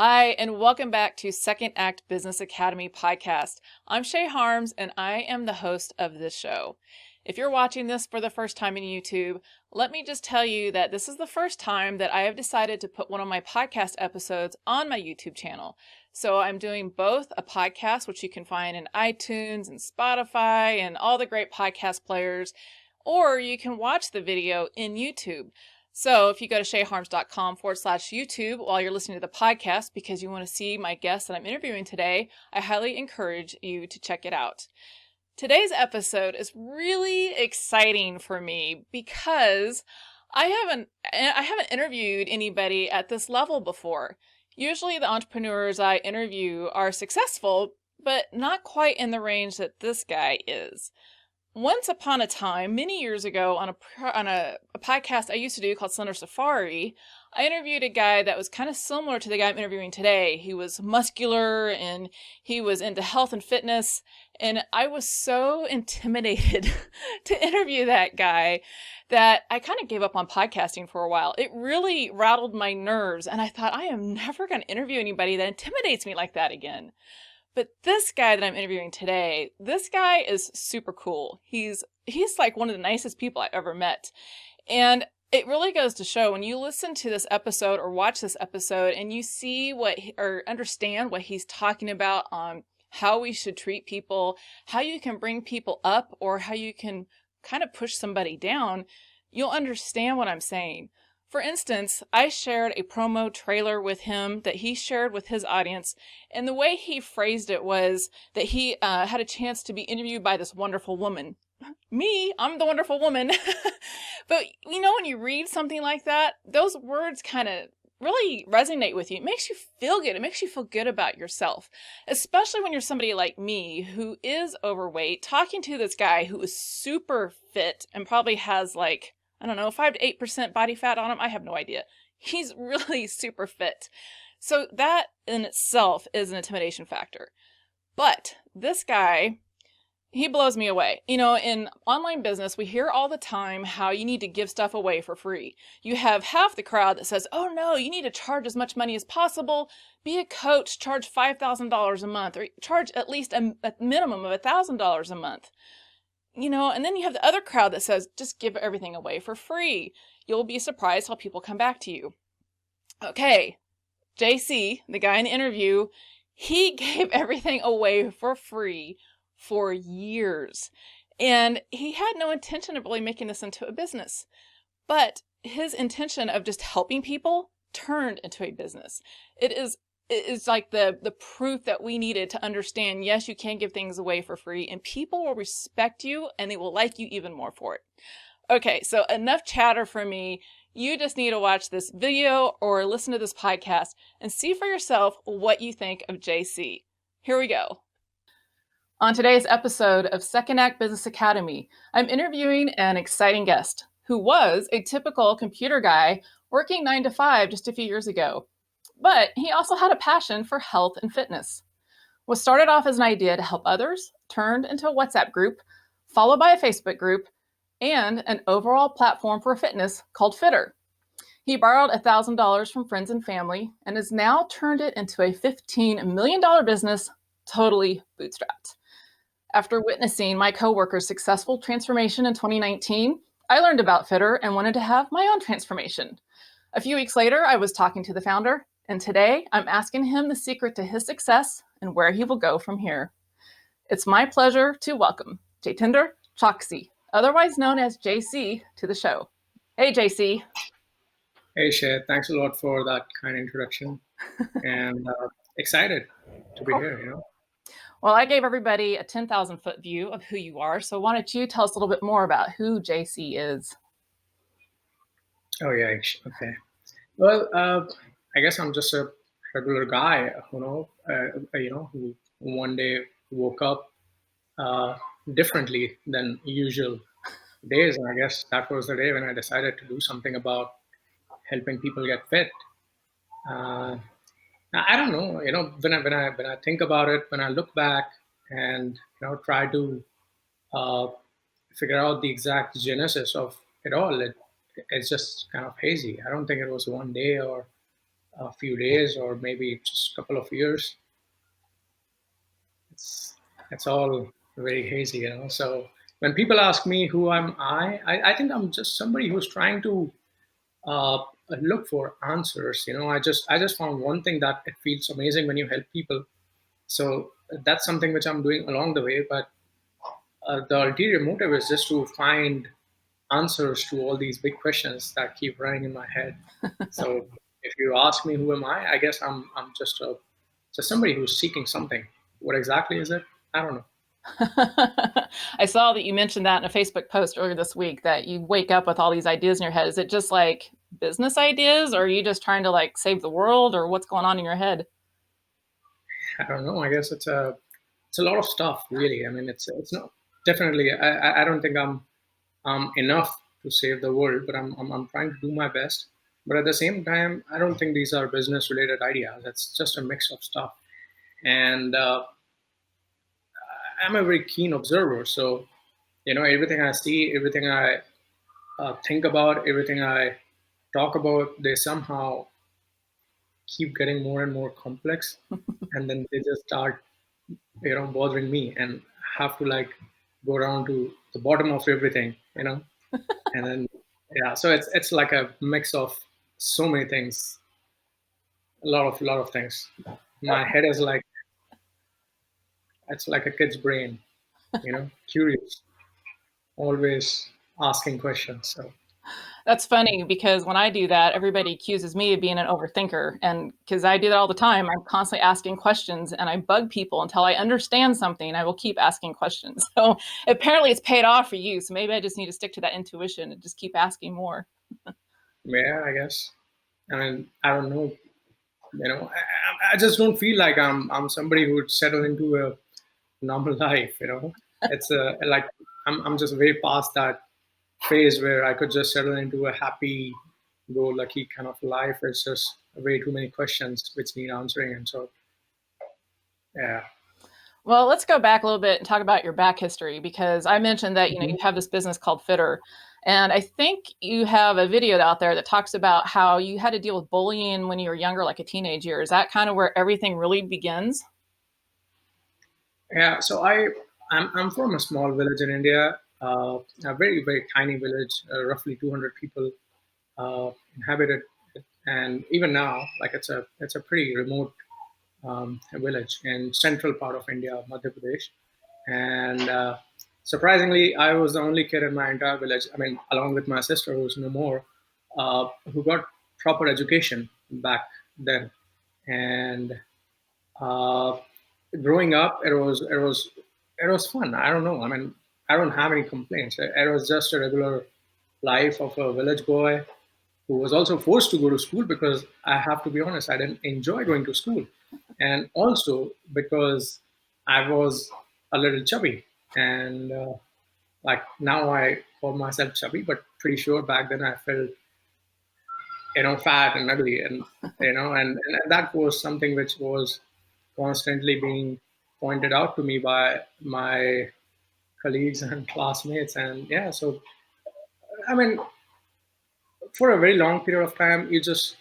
Hi, and welcome back to Second Act Business Academy podcast. I'm Shay Harms, and I am the host of this show. If you're watching this for the first time in YouTube, let me just tell you that this is the first time that I have decided to put one of my podcast episodes on my YouTube channel. So I'm doing both a podcast, which you can find in iTunes and Spotify and all the great podcast players, or you can watch the video in YouTube. So if you go to shayharms.com/YouTube while you're listening to the podcast because you want to see my guest that I'm interviewing today, I highly encourage you to check it out. Today's episode is really exciting for me because I haven't interviewed anybody at this level before. Usually the entrepreneurs I interview are successful, but not quite in the range that this guy is. Once upon a time, many years ago, on a podcast I used to do called Slender Safari, I interviewed a guy that was kind of similar to the guy I'm interviewing today. He was muscular and he was into health and fitness, and I was so intimidated to interview that guy that I kind of gave up on podcasting for a while. It really rattled my nerves, and I thought, I am never going to interview anybody that intimidates me like that again. But this guy that I'm interviewing today, this guy is super cool. He's like one of the nicest people I've ever met. And it really goes to show when you listen to this episode or watch this episode and you see or understand what he's talking about on how we should treat people, how you can bring people up or how you can kind of push somebody down, you'll understand what I'm saying. For instance, I shared a promo trailer with him that he shared with his audience, and the way he phrased it was that he had a chance to be interviewed by this wonderful woman. Me, I'm the wonderful woman. But you know, when you read something like that, those words kind of really resonate with you. It makes you feel good. It makes you feel good about yourself, especially when you're somebody like me who is overweight, talking to this guy who is super fit and probably has 5 to 8% body fat on him. I have no idea. He's really super fit. So that in itself is an intimidation factor. But this guy, he blows me away. You know, in online business, we hear all the time how you need to give stuff away for free. You have half the crowd that says, oh no, you need to charge as much money as possible. Be a coach, charge $5,000 a month, or charge at least a minimum of $1,000 a month. You know, and then you have the other crowd that says, just give everything away for free. You'll be surprised how people come back to you. Okay, JC, the guy in the interview, he gave everything away for free for years. And he had no intention of really making this into a business. But his intention of just helping people turned into a business. It is like the proof that we needed to understand, yes, you can give things away for free and people will respect you and they will like you even more for it. Okay, so enough chatter from me. You just need to watch this video or listen to this podcast and see for yourself what you think of JC. Here we go. On today's episode of Second Act Business Academy, I'm interviewing an exciting guest who was a typical computer guy working 9 to 5 just a few years ago. But he also had a passion for health and fitness. What started off as an idea to help others turned into a WhatsApp group, followed by a Facebook group, and an overall platform for fitness called FITTR. He borrowed $1,000 from friends and family and has now turned it into a $15 million business, totally bootstrapped. After witnessing my coworker's successful transformation in 2019, I learned about FITTR and wanted to have my own transformation. A few weeks later, I was talking to the founder, and today I'm asking him the secret to his success and where he will go from here. It's my pleasure to welcome Jitendra Chouksey, otherwise known as JC, to the show. Hey, JC. Hey, Shay. Thanks a lot for that kind introduction. And excited to be here, Well, I gave everybody a 10,000-foot view of who you are, so why don't you tell us a little bit more about who JC is? Oh, yeah. Okay. Well, I guess I'm just a regular guy, who one day woke up differently than usual days. And I guess that was the day when I decided to do something about helping people get fit. I don't know, when I think about it, when I look back and try to figure out the exact genesis of it all, it's just kind of hazy. I don't think it was one day or a few days or maybe just a couple of years. It's all very hazy, So when people ask me who am I think I'm just somebody who's trying to uh, look for answers. I just found one thing that it feels amazing when you help people. So that's something which I'm doing along the way. But the ulterior motive is just to find answers to all these big questions that keep running in my head. So if you ask me who am I guess I'm just somebody who's seeking something. What exactly is it? I don't know. I saw that you mentioned that in a Facebook post earlier this week that you wake up with all these ideas in your head. Is it just like business ideas, or are you just trying to like save the world, or what's going on in your head? I don't know. I guess it's a lot of stuff, really. I mean, it's not definitely. I don't think I'm enough to save the world, but I'm trying to do my best. But at the same time, I don't think these are business related ideas. It's just a mix of stuff. And I'm a very keen observer, so everything I see, everything I think about, everything I talk about, they somehow keep getting more and more complex, and then they just start bothering me and have to like go down to the bottom of everything, and then yeah, so it's like a mix of so many things, a lot of things. My head is like it's like a kid's brain, curious, always asking questions. So That's funny because when I do that, everybody accuses me of being an overthinker. And because I do that all the time, I'm constantly asking questions and I bug people until I understand something. I will keep asking questions. So apparently it's paid off for you. So maybe I just need to stick to that intuition and just keep asking more. yeah, I guess. I mean, I don't know. I just don't feel like I'm somebody who would settle into a normal life. It's like I'm just way past that phase where I could just settle into a happy go lucky kind of life. It's just way too many questions which need answering. And so, yeah. Well, let's go back a little bit and talk about your back history because I mentioned that Mhm. you have this business called FITTR, and I think you have a video out there that talks about how you had to deal with bullying when you were younger, like a teenage year. Is that kind of where everything really begins? Yeah. So I'm from a small village in India, a very, very tiny village, roughly 200 people inhabited. And even now, like it's a pretty remote village in central part of India, Madhya Pradesh. And surprisingly, I was the only kid in my entire village. I mean, along with my sister, who's no more, who got proper education back then. And uh, growing up, it was fun. I don't know. I mean, I don't have any complaints. It was just a regular life of a village boy who was also forced to go to school because I have to be honest, I didn't enjoy going to school. And also because I was a little chubby. And like now I call myself chubby, but pretty sure back then I felt, fat and ugly. And that was something which was constantly being pointed out to me by my colleagues and classmates. And yeah, so, I mean, for a very long period of time, you just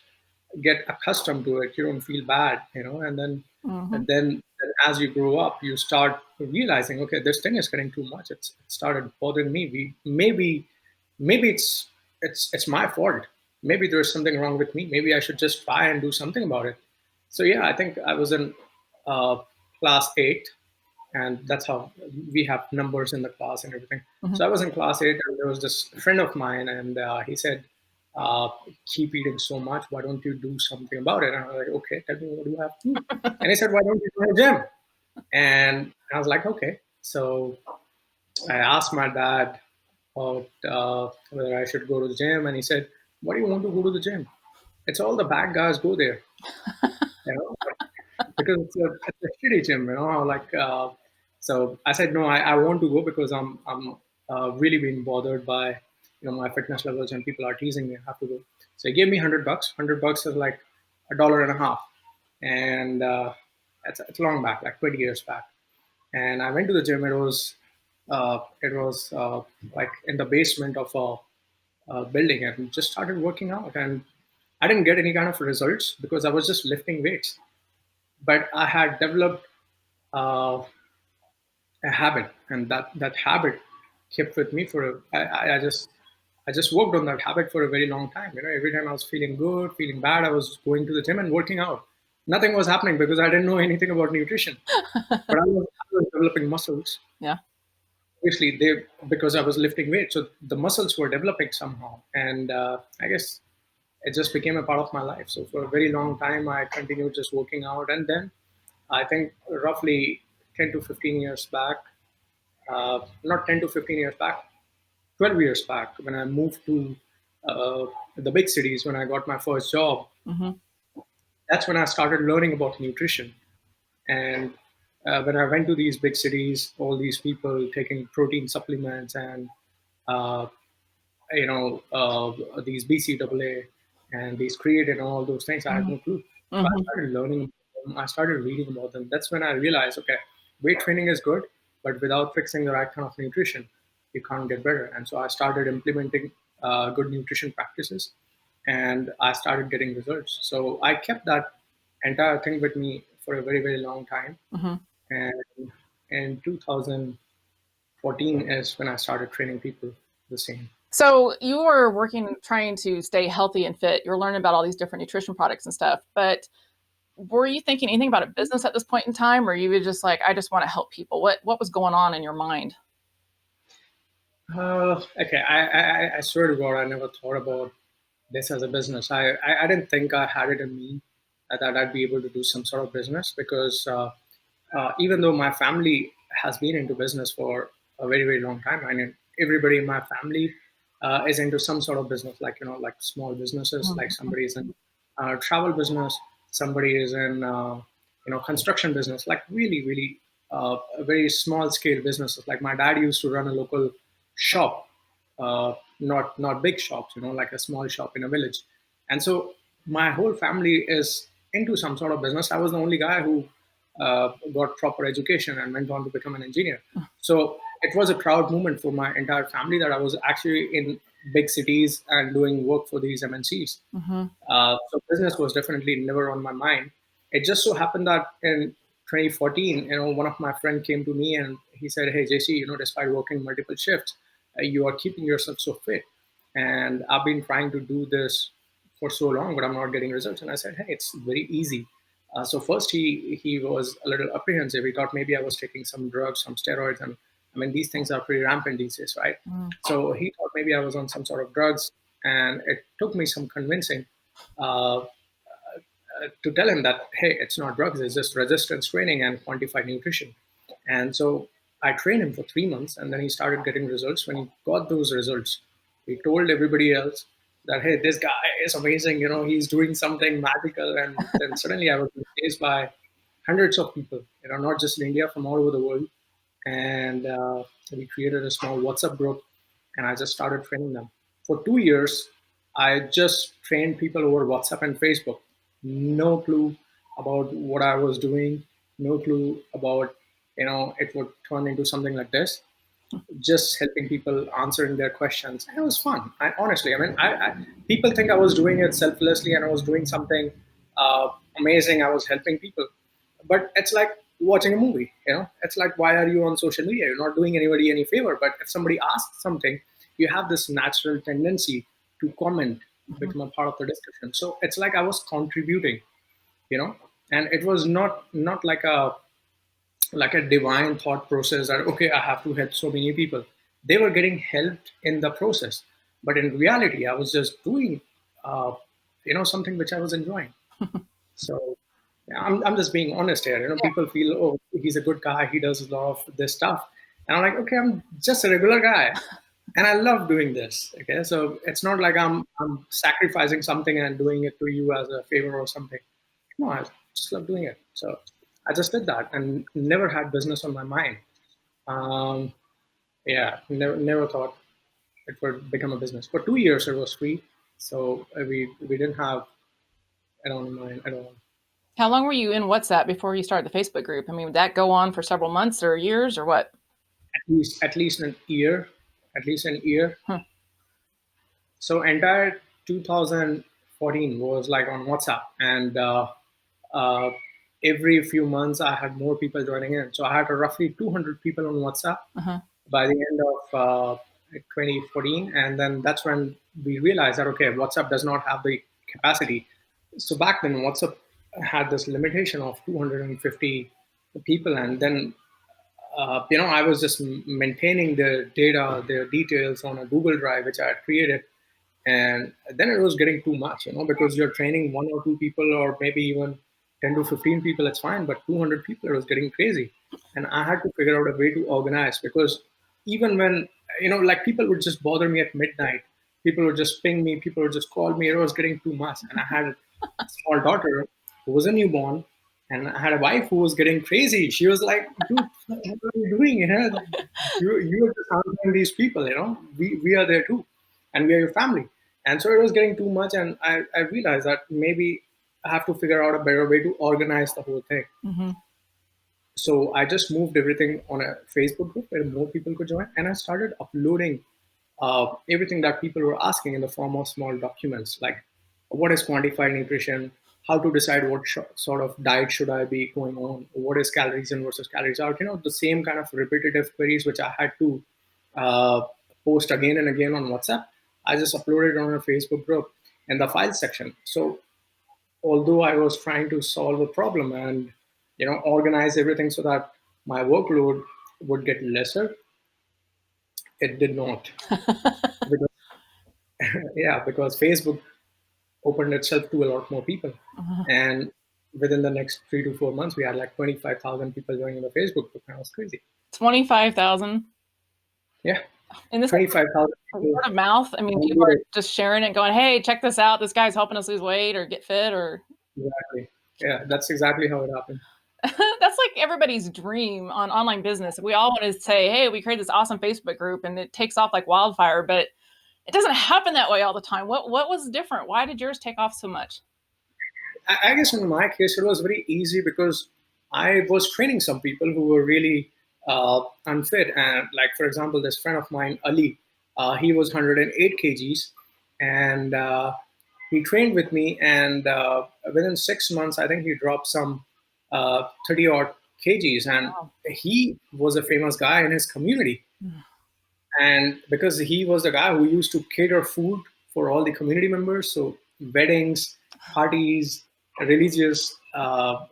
get accustomed to it. You don't feel bad, and then Hmm. and then as you grow up, you start realizing, okay, this thing is getting too much. It started bothering me. Maybe it's my fault. Maybe there's something wrong with me. Maybe I should just try and do something about it. So yeah, I think I was in uh, class 8, and that's how we have numbers in the class and everything. Hmm. So I was in class 8, and there was this friend of mine, and he said, uh, "Keep eating so much. Why don't you do something about it?" And I was like, "Okay, tell me what do you have to do?" And he said, "Why don't you join a gym?" And I was like, "Okay." So I asked my dad about whether I should go to the gym, and he said, "Why do you want to go to the gym? It's all the bad guys go there, you know, because it's a shitty gym, like." So I said, "No, I want to go because I'm really being bothered by my fitness levels, and people are teasing me. I have to go." So he gave me $100. $100 is like $1.50, and it's long back, like 20 years back. And I went to the gym. It was like in the basement of a building, and just started working out. And I didn't get any kind of results because I was just lifting weights. But I had developed uh, a habit, and that habit kept with me for I just worked on that habit for a very long time. Every time I was feeling good, feeling bad, I was going to the gym and working out. Nothing was happening because I didn't know anything about nutrition, but I was developing muscles. Yeah. Obviously, they because I was lifting weights, so the muscles were developing somehow, and I guess it just became a part of my life. So for a very long time, I continued just working out, and then I think roughly 10 to 15 years back, not 10 to 15 years back, 12 years back, when I moved to the big cities, when I got my first job, Mm-hmm. that's when I started learning about nutrition. And when I went to these big cities, all these people taking protein supplements and uh, these BCAA and these creatine and all those things. I had no clue. So I Mm-hmm. started learning about them. I started reading about them. That's when I realized, okay, weight training is good, but without fixing the right kind of nutrition, you can't get better. And so I started implementing good nutrition practices, and I started getting results. So I kept that entire thing with me for a very, very long time. Mm-hmm. And in 2014 is when I started training people the same. So you were working, trying to stay healthy and fit. You're learning about all these different nutrition products and stuff. But were you thinking anything about a business at this point in time, or you were just like, I just want to help people? What was going on in your mind? Okay, I swear to God, I never thought about this as a business. I didn't think I had it in me that I'd be able to do some sort of business because even though my family has been into business for a very, very long time, I mean, everybody in my family is into some sort of business, like, like small businesses, like Mm-hmm. somebody is in travel business, somebody is in, construction business, like really, really very small scale businesses. Like my dad used to run a local shop, not big shops, like a small shop in a village. And so my whole family is into some sort of business. I was the only guy who got proper education and went on to become an engineer. So it was a proud moment for my entire family that I was actually in big cities and doing work for these MNCs. Mm-hmm. So business was definitely never on my mind. It just so happened that in 2014, one of my friend came to me and he said, "Hey, JC, despite working multiple shifts, you are keeping yourself so fit, and I've been trying to do this for so long, but I'm not getting results." And I said, "Hey, it's very easy." So first he was a little apprehensive. He thought maybe I was taking some drugs, some steroids, and I mean these things are pretty rampant these days, right? So he thought maybe I was on some sort of drugs, and it took me some convincing uh, to tell him that hey, it's not drugs, it's just resistance training and quantified nutrition. And so I trained him for 3 months, and then he started getting results. When he got those results, he told everybody else that hey, this guy is amazing, he's doing something magical. And then suddenly I was chased by hundreds of people, not just in India, from all over the world. And we created a small WhatsApp group, and I just started training them. For 2 years, I just trained people over WhatsApp and Facebook. No clue about what I was doing, no clue about, it would turn into something like this. Just helping people, answering their questions. And it was fun. Honestly, I mean, people think I was doing it selflessly and I was doing something amazing. I was helping people, but it's like watching a movie. It's like, why are you on social media? You're not doing anybody any favor. But if somebody asks something, you have this natural tendency to comment, Mm-hmm. become a part of the discussion. So it's like I was contributing, you know, and it was not like a divine thought process that okay, I have to help so many people. They were getting helped in the process, but in reality I was just doing uh, something which I was enjoying. So yeah, I'm just being honest here. People feel, oh, he's a good guy, he does a lot of this stuff, and I'm like, okay, I'm just a regular guy and I love doing this. Okay, so it's not like I'm sacrificing something and doing it to you as a favor or something. No, I just love doing it. So I just did that and never had business on my mind. Um, yeah, never thought it would become a business. For 2 years, it was free, so we didn't have it on mind at all. How long were you in WhatsApp before you started the Facebook group? I mean, would that go on for several months or years or what? At least an year, at least an year. Huh. So entire 2015 2014 was like on WhatsApp, and uh, every few months I had more people joining in. So I had roughly 200 people on WhatsApp Uh-huh. by the end of 2014, and then that's when we realized that okay, WhatsApp does not have the capacity. So back then, WhatsApp had this limitation of 250 people, and then I was just maintaining the data, the details on a Google Drive, which I had created. And then it was getting too much, because you're training one or two people, or maybe even 10 to 15 people, it's fine. But 200 people, it was getting crazy. And I had to figure out a way to organize, because even when, like people would just bother me at midnight, people would just ping me, people would just call me, it was getting too much. And I had a small daughter who was a newborn, and I had a wife who was getting crazy. She was like, dude, what are you doing? You are just answering these people, we are there too. And we are your family. And so it was getting too much. And I realized that maybe I have to figure out a better way to organize the whole thing. Mm-hmm. So I just moved everything on a Facebook group where more people could join. And I started uploading everything that people were asking in the form of small documents, like what is quantified nutrition, how to decide what sort of diet should I be going on, what is calories in versus calories out, the same kind of repetitive queries which I had to uh, post again and again on WhatsApp. I just uploaded it on a Facebook group in the file section. So although I was trying to solve a problem and organize everything so that my workload would get lesser, it did not. Because, yeah, because Facebook opened itself to a lot more people. Uh-huh. And within the next 3 to 4 months, we had like 25,000 people joining the Facebook group. That was crazy. 25,000. Yeah. And this 25,000 people. word of mouth. I mean, people are just sharing it, going, "Hey, check this out. This guy's helping us lose weight or get fit." Or exactly. Yeah, that's exactly how it happened. that's like everybody's dream on online business. We all want to say, "Hey, we created this awesome Facebook group, and it takes off like wildfire." But it doesn't happen that way all the time. What was different? Why did yours take off so much? I guess in my case, it was very easy because I was training some people who were really unfit. And like, for example, this friend of mine, Ali, he was 108 kgs, and he trained with me. And within 6 months, I think he dropped some 30 odd kgs. And Wow. he was a famous guy in his community. Mm. And because he was the guy who used to cater food for all the community members, so weddings, parties, religious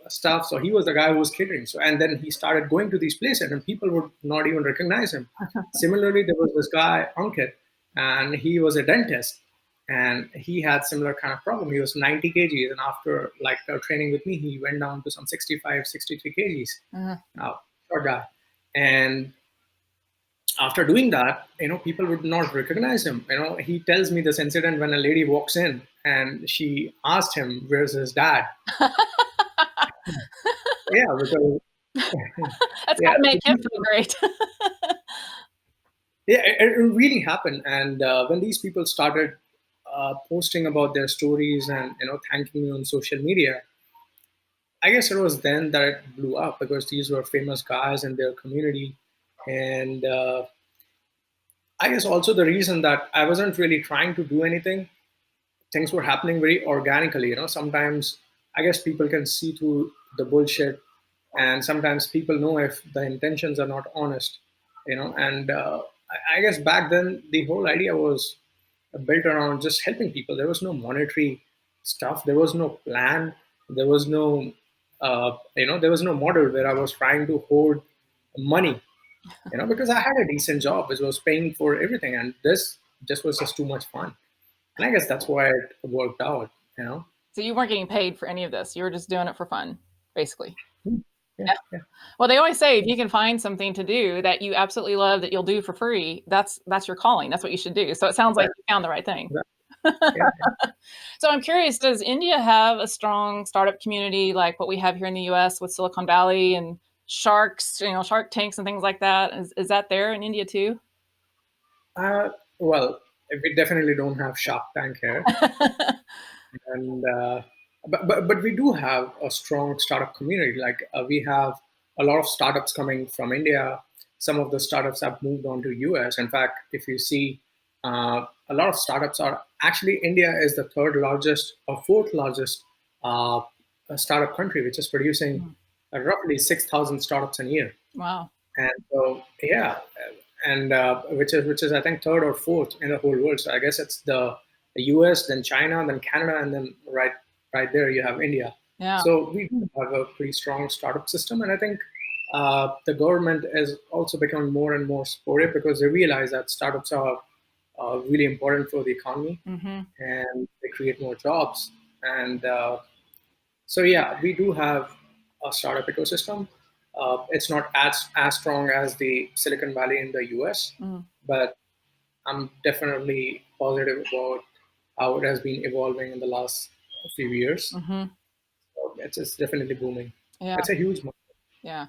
stuff. So he was the guy who was catering. So and then he started going to these places, and people would not even recognize him. Similarly, there was this guy Ankit, and he was a dentist, and he had similar kind of problem. He was 90 kgs, and after like training with me, he went down to some 65, 63 kgs. Uh-huh. Short guy, and after doing that, people would not recognize him. He tells me this incident when a lady walks in and she asked him, "Where's his dad?" Yeah, because That's got yeah, to make him feel great. yeah, it really happened. And when these people started posting about their stories and thanking me on social media, I guess it was then that it blew up because these were famous guys in their community, and I guess also the reason that I wasn't really trying to do anything, things were happening very organically. Sometimes I guess people can see through the bullshit, and sometimes people know if the intentions are not honest. And I guess back then the whole idea was built around just helping people. There was no monetary stuff. There was no plan. There was no, there was no model where I was trying to hoard money. Because I had a decent job which was paying for everything, and this just was just too much fun. And I guess that's why it worked out. So you weren't getting paid for any of this. You were just doing it for fun, basically. Yeah, yeah. Well, they always say if you can find something to do that you absolutely love that you'll do for free, that's your calling. That's what you should do. So it sounds like you found the right thing. Yeah. So I'm curious, does India have a strong startup community like what we have here in the US with Silicon Valley and sharks, Shark Tanks and things like that? Is that there in India too? Well, we definitely don't have Shark Tank here, and but we do have a strong startup community. Like we have a lot of startups coming from India. Some of the startups have moved on to US. In fact, if you see a lot of startups are actually, India is the third largest or fourth largest uh, startup country, which is producing roughly 6,000 startups a year. Wow. And so, yeah, and which is I think third or fourth in the whole world. So I guess it's the US, then China, then Canada, and then right there you have India. Yeah. So we do have a pretty strong startup system, and I think the government is also becoming more and more supportive because they realize that startups are really important for the economy, Mm-hmm. and they create more jobs. And so yeah, we do have a startup ecosystem. It's not as strong as the Silicon Valley in the US, Mm. but I'm definitely positive about how it has been evolving in the last few years. Mm-hmm. So it's definitely booming. Yeah. It's a huge market. Yeah.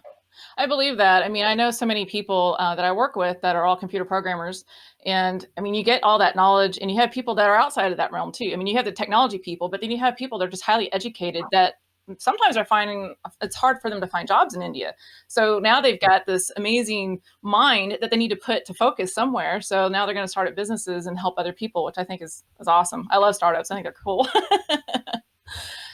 I believe that. I mean, I know so many people that I work with that are all computer programmers. And I mean, you get all that knowledge, and you have people that are outside of that realm too. I mean, you have the technology people, but then you have people that are just highly educated that sometimes are finding it's hard for them to find jobs in India. So now they've got this amazing mind that they need to put to focus somewhere. So now they're going to start up businesses and help other people, which I think is awesome. I love startups. I think they're cool.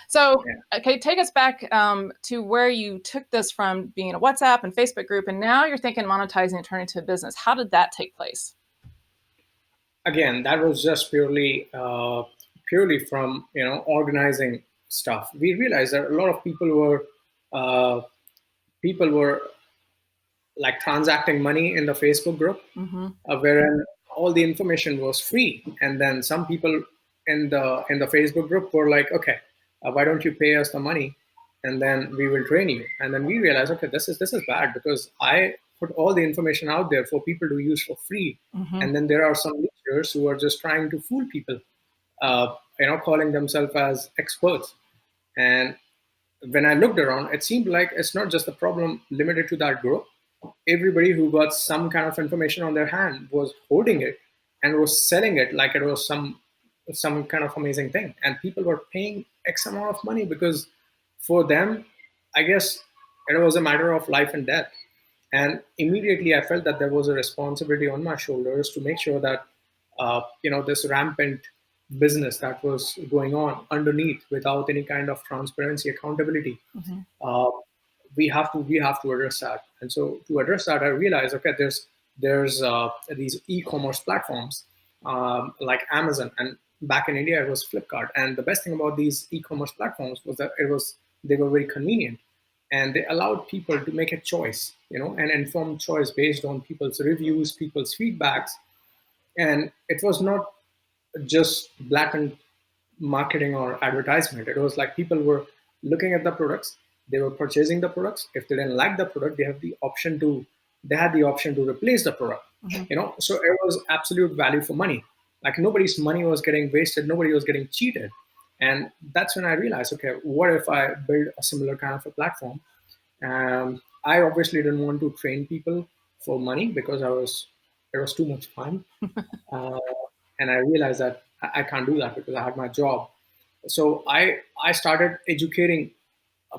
So, Yeah. okay, take us back to where you took this from being a WhatsApp and Facebook group, and now you're thinking monetizing and turning it into a business. How did that take place? Again, that was just purely from organizing stuff. We realized that a lot of uh, people were like transacting money in the Facebook group, Mm-hmm. wherein all the information was free. And then some people in the Facebook group were like, okay, why don't you pay us the money, and then we will train you. And then we realized, okay, this is bad because I put all the information out there for people to use for free, Mm-hmm. and then there are some leaders who are just trying to fool people, calling themselves as experts. And when I looked around, it seemed like it's not just a problem limited to that group. Everybody who got some kind of information on their hand was holding it and was selling it like it was some kind of amazing thing. And people were paying X amount of money because for them, I guess it was a matter of life and death. And immediately I felt that there was a responsibility on my shoulders to make sure that this rampant business that was going on underneath without any kind of transparency, accountability, Mm-hmm. uh, we have to address that. And so to address that, I realized, okay, there's these e-commerce platforms like Amazon, and back in India it was Flipkart. And the best thing about these e-commerce platforms was that they were very convenient, and they allowed people to make a choice, an informed choice based on people's reviews, people's feedbacks. And it was not just blatant marketing or advertisement. It was like people were looking at the products, they were purchasing the products. If they didn't like the product, they had the option to replace the product. Mm-hmm. So it was absolute value for money. Like nobody's money was getting wasted, nobody was getting cheated. And that's when I realized, okay, what if I build a similar kind of a platform? I obviously didn't want to train people for money because it was too much fun. Uh, and I realized that I can't do that because I had my job. So I started educating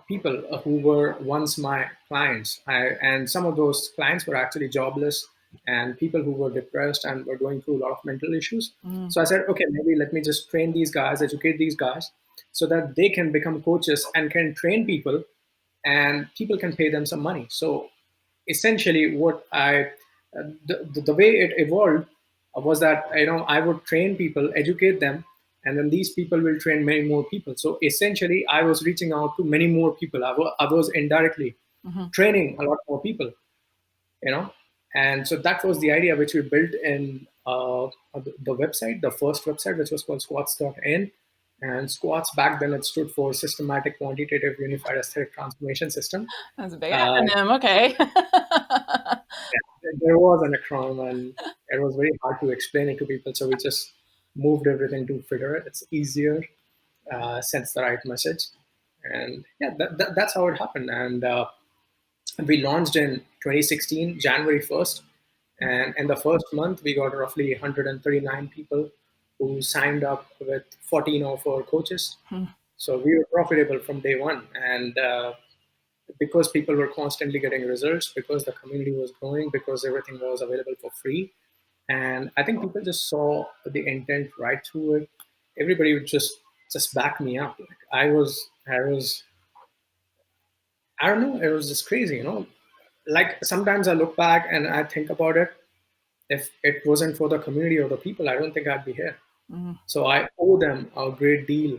people who were once my clients, and some of those clients were actually jobless and people who were depressed and were going through a lot of mental issues. Mm-hmm. So I said, okay, maybe let me just train these guys, educate these guys, so that they can become coaches and can train people, and people can pay them some money. So essentially, the way it evolved was that I would train people, educate them, and then these people will train many more people. So essentially, I was reaching out to many more people. I was indirectly Mm-hmm. training a lot more people, you know. And so that was the idea which we built in the website, the first website, which was called squats.in. And squats back then it stood for Systematic Quantitative Unified Aesthetic Transformation System. That's a big Uh, acronym. Okay. there was an acronym, and it was very hard to explain it to people. So we just moved everything to FITTR. It's easier, sends the right message. And yeah, that's how it happened. And we launched in 2016, January 1st. And in the first month, we got roughly 139 people who signed up with 14 of our coaches. So we were profitable from day one. And because people were constantly getting results, because the community was growing, because everything was available for free, And I think people just saw the intent right through it. Everybody would just back me up. Like I don't know, it was just crazy, you know. Like sometimes I look back and I think about it. If it wasn't for the community or the people, I don't think I'd be here. Mhm. So I owe them a great deal.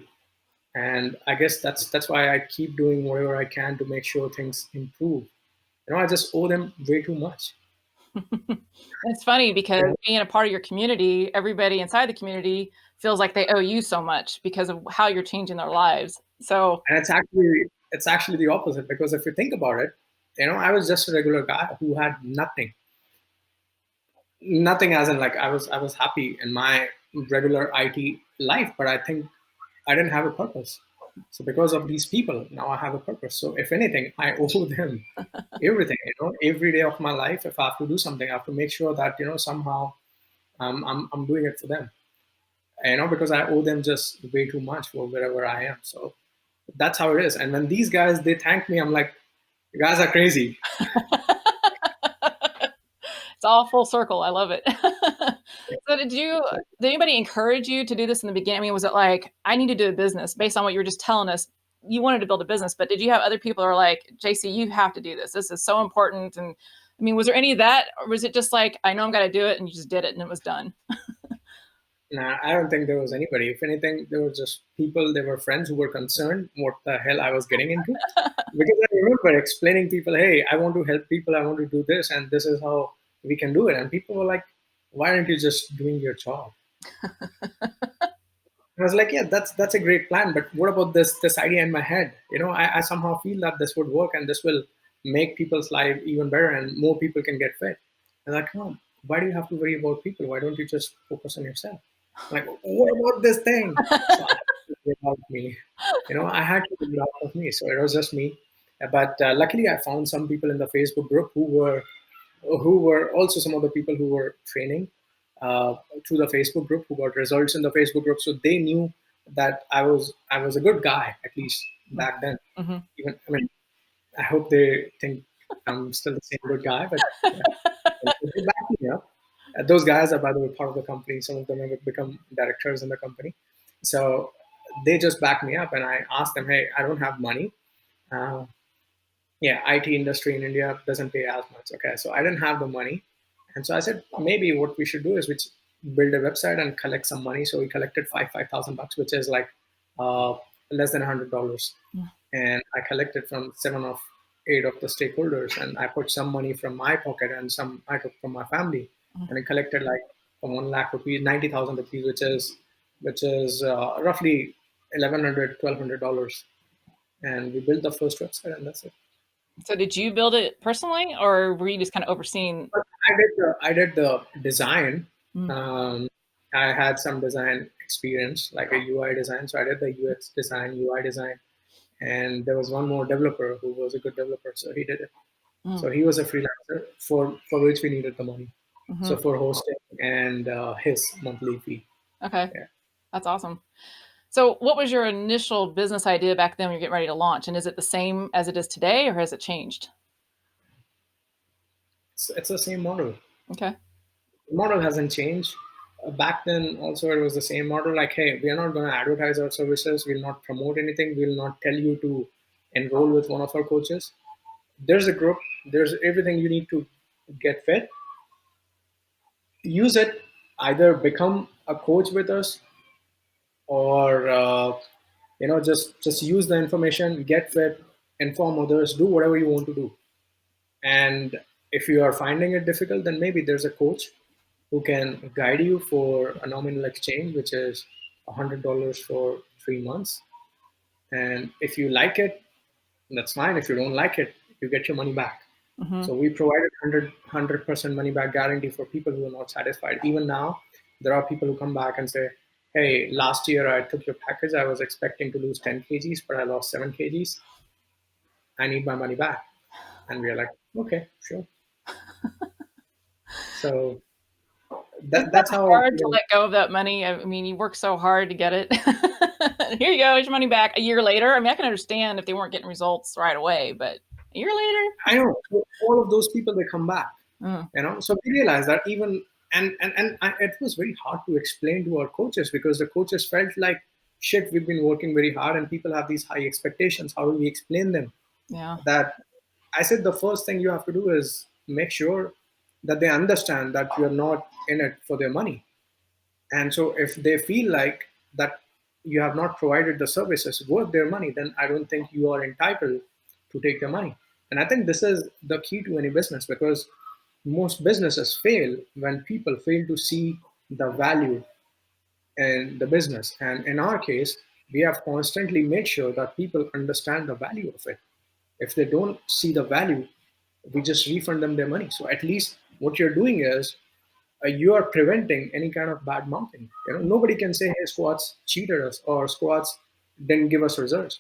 And I guess that's why I keep doing whatever I can to make sure things improve. You know, I just owe them way too much. It's funny because Yeah. being a part of your community, everybody inside the community feels like they owe you so much because of how you're changing their lives. So, And it's actually the opposite, because if you think about it, you know, I was just a regular guy who had nothing. Nothing as in like I was happy in my regular IT life, but I think I didn't have a purpose. So because of these people, now I have a purpose. So if anything, I owe them everything. You know, every day of my life, if I have to do something, I have to make sure that, you know, somehow I'm doing it for them. You know, because I owe them just way too much for wherever I am. So that's how it is. And when these guys they thank me, I'm like, you guys are crazy. it's all full circle. I love it. So did anybody encourage you to do this in the beginning? I mean, was it like, I need to do a business based on what you were just telling us? You wanted to build a business, but did you have other people who are like, JC, you have to do this. This is so important. And I mean, was there any of that? Or was it just like, I know I'm going to do it and you just did it and it was done? Nah, I don't think there was anybody. If anything, there was just people, they were friends who were concerned what the hell I was getting into. Because I remember explaining people, hey, I want to help people, I want to do this, and this is how we can do it. And people were like, why aren't you just doing your job? I was like, yeah, that's a great plan, but what about this idea in my head? You know, I somehow feel that this would work and this will make people's life even better and more people can get fit. And like, no, why do you have to worry about people? Why don't you just focus on yourself? Like, what about this thing? So I had to get out of me. You know, I had to get it out of me. So it was just me. But luckily, I found some people in the Facebook group who were also some of the people who were training uh, through the Facebook group, who got results in the Facebook group. So they knew that I was a good guy, at least back then. Mm-hmm. Even I mean, I hope they think I'm still the same good guy, but yeah, they back me up. Those guys are, by the way, part of the company. Some of them have become directors in the company. So they just back me up, and I asked them, "Hey, I don't have money. Uh, yeah, IT industry in India doesn't pay as much. Okay, so I didn't have the money, and so I said maybe what we should do is we build a website and collect some money. So we collected $5,000, which is like uh, less than $100, and I collected from 7 of 8 of the stakeholders, and I put some money from my pocket and some I took from my family, and I collected like 1 lakh rupees, 90,000 rupees, which is roughly 1,100, $1,200, and we built the first website, and that's it. So did you build it personally or were you just kind of overseeing? But I did the design. Mm. Um, I had some design experience, like a UI design. So I did the UX design, UI design, and there was one more developer who was a good developer, so he did it. Mm. So he was a freelancer for which we needed the money. Mm-hmm. So for hosting and his monthly fee. Okay. Yeah, That's awesome. So what was your initial business idea back then when you're getting ready to launch? And is it the same as it is today or has it changed? it's the same model. Okay. The model hasn't changed. Back then, also, it was the same model. Like, hey, we are not going to advertise our services. We'll not promote anything. We'll not tell you to enroll with one of our coaches. There's a group. There's everything you need to get fit. Use it. Either become a coach with us, or just use the information. Get fit. Inform others. Do whatever you want to do. And if you are finding it difficult, then maybe there's a coach who can guide you for a nominal exchange, which is $100 for 3 months. And if you like it, that's fine. If you don't like it, you get your money back. Mm-hmm. So we provided 100% money back guarantee for people who are not satisfied. Even now, there are people who come back and say, hey, last year I took your package. I was expecting to lose 10 kgs, but I lost 7 kgs. I need my money back. And we are like, okay, sure. So Isn't that's that how, hard to let go of that money? I mean, you work so hard to get it. Here you go, here's your money back a year later. I mean, I can understand if they weren't getting results right away, but a year later. I know all of those people, they come back. Mm. So we realize that even It was very hard to explain to our coaches because the coaches felt like, shit, we've been working very hard and people have these high expectations. How do we explain them Yeah. that? I said the first thing you have to do is make sure that they understand that you're not in it for their money. And so if they feel like that you have not provided the services worth their money, then I don't think you are entitled to take their money. And I think this is the key to any business, because most businesses fail when people fail to see the value in the business. And in our case, we have constantly made sure that people understand the value of it. If they don't see the value, we just refund them their money. So at least what you're doing is you are preventing any kind of bad mouthing. Nobody can say, "Hey, squats cheated us," or "Squats didn't give us results."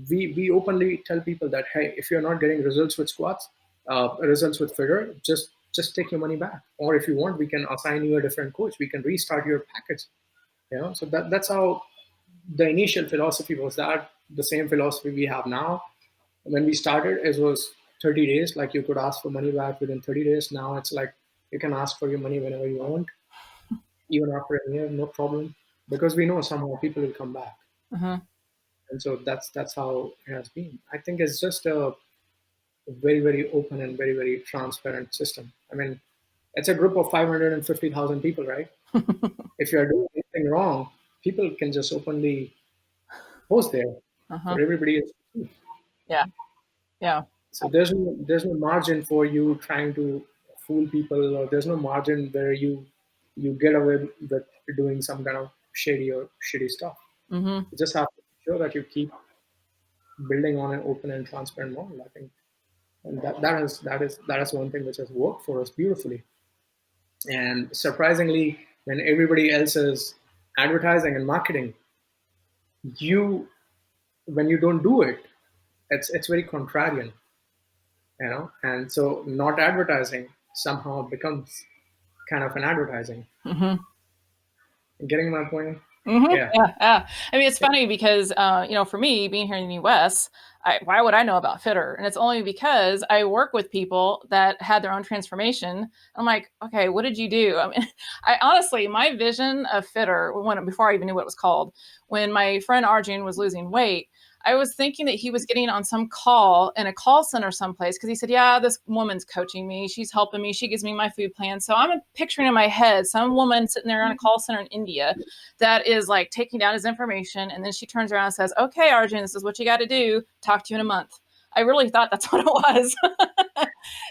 We openly tell people that, hey, if you're not getting results with squats, results with FITTR, just take your money back. Or if you want, we can assign you a different coach. We can restart your package. So that's how the initial philosophy was. That the same philosophy we have now. When we started, it was 30 days. Like, you could ask for money back within 30 days. Now it's like you can ask for your money whenever you want, even after a year, no problem, because we know somehow people will come back. Uh-huh. And so that's how it has been. I think it's just a very, very open and very, very transparent system. I mean, it's a group of 550,000 people, right? If you're doing anything wrong, people can just openly post there Uh-huh. for everybody. Yeah. Yeah. So there's no margin for you trying to fool people, or there's no margin where you get away with doing some kind of shady or shitty stuff. Mm-hmm. You just have to make sure that you keep building on an open and transparent model. I think, and that is one thing which has worked for us beautifully. And surprisingly, when everybody else is advertising and marketing, you when you don't do it, it's very contrarian. And so not advertising somehow becomes kind of an advertising. Mm-hmm. Getting my point? Mm-hmm. Yeah. Yeah, yeah. I mean, it's funny because, for me, being here in the US, why would I know about FITTR? And it's only because I work with people that had their own transformation. I'm like, okay, what did you do? I mean, I honestly, my vision of FITTR, before I even knew what it was called, when my friend Arjun was losing weight, I was thinking that he was getting on some call in a call center someplace because he said, yeah, this woman's coaching me. She's helping me. She gives me my food plan. So I'm picturing in my head some woman sitting there on a call center in India that is like taking down his information. And then she turns around and says, okay, Arjun, this is what you got to do. Talk to you in a month. I really thought that's what it was.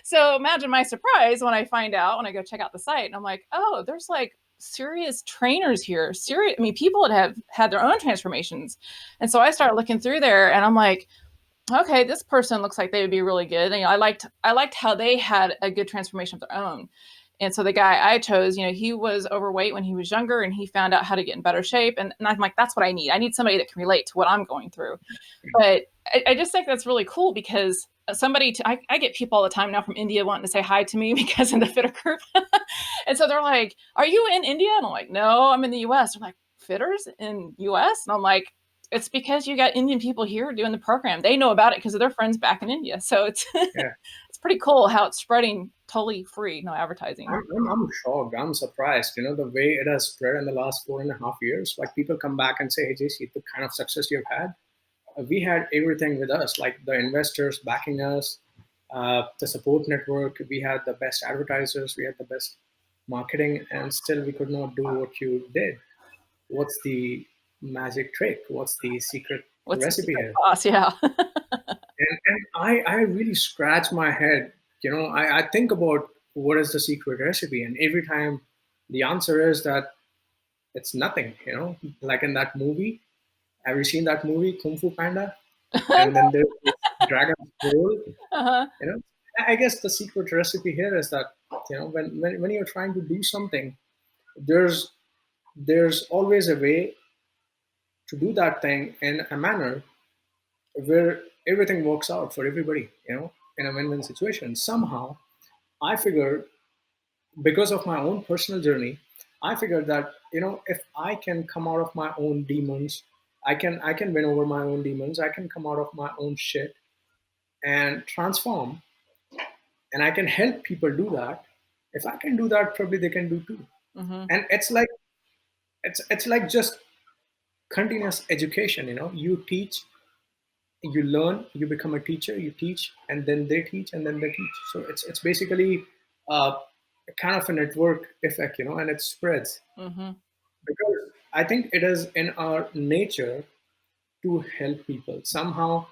So imagine my surprise when I find out, when I go check out the site, and I'm like, oh, there's like serious trainers here. I mean, people that have had their own transformations. And so I started looking through there and I'm like, okay, this person looks like they would be really good. And, I liked how they had a good transformation of their own. And so the guy I chose, he was overweight when he was younger and he found out how to get in better shape. And I'm like, that's what I need. I need somebody that can relate to what I'm going through. But I just think that's really cool because I get people all the time now from India wanting to say hi to me because in the FITTR group. And so they're like, are you in India? And I'm like, no, I'm in the US. They're like, FITTR's in US? And I'm like, it's because you got Indian people here doing the program. They know about it because of their friends back in India. So it's Yeah. it's pretty cool how it's spreading totally free, no advertising. I'm shocked. I'm surprised. The way it has spread in the last 4.5 years. Like, people come back and say, "Hey, JC, the kind of success you've had, we had everything with us. Like, the investors backing us, the support network. We had the best advertisers. We had the best marketing, and still we could not do what you did. What's the magic trick? What's the secret What's the recipe secret here?" sauce? Yeah. And I really scratch my head. I think about what is the secret recipe, and every time the answer is that it's nothing. Like in that movie. Have you seen that movie, Kung Fu Panda? And then there's this dragon scroll. Uh-huh. I guess the secret recipe here is that when you're trying to do something, there's always a way to do that thing in a manner where everything works out for everybody, in a win-win situation. Somehow, I figured, because of my own personal journey, I figured that, if I can come out of my own demons, I can win over my own demons, I can come out of my own shit and transform, and I can help people do that. If I can do that, probably they can do too. Mm-hmm. And it's like just continuous education. You teach, you learn, you become a teacher, you teach, and then they teach, and then they teach. So it's basically a kind of a network effect, and it spreads. Mm-hmm. Because I think it is in our nature to help people. Somehow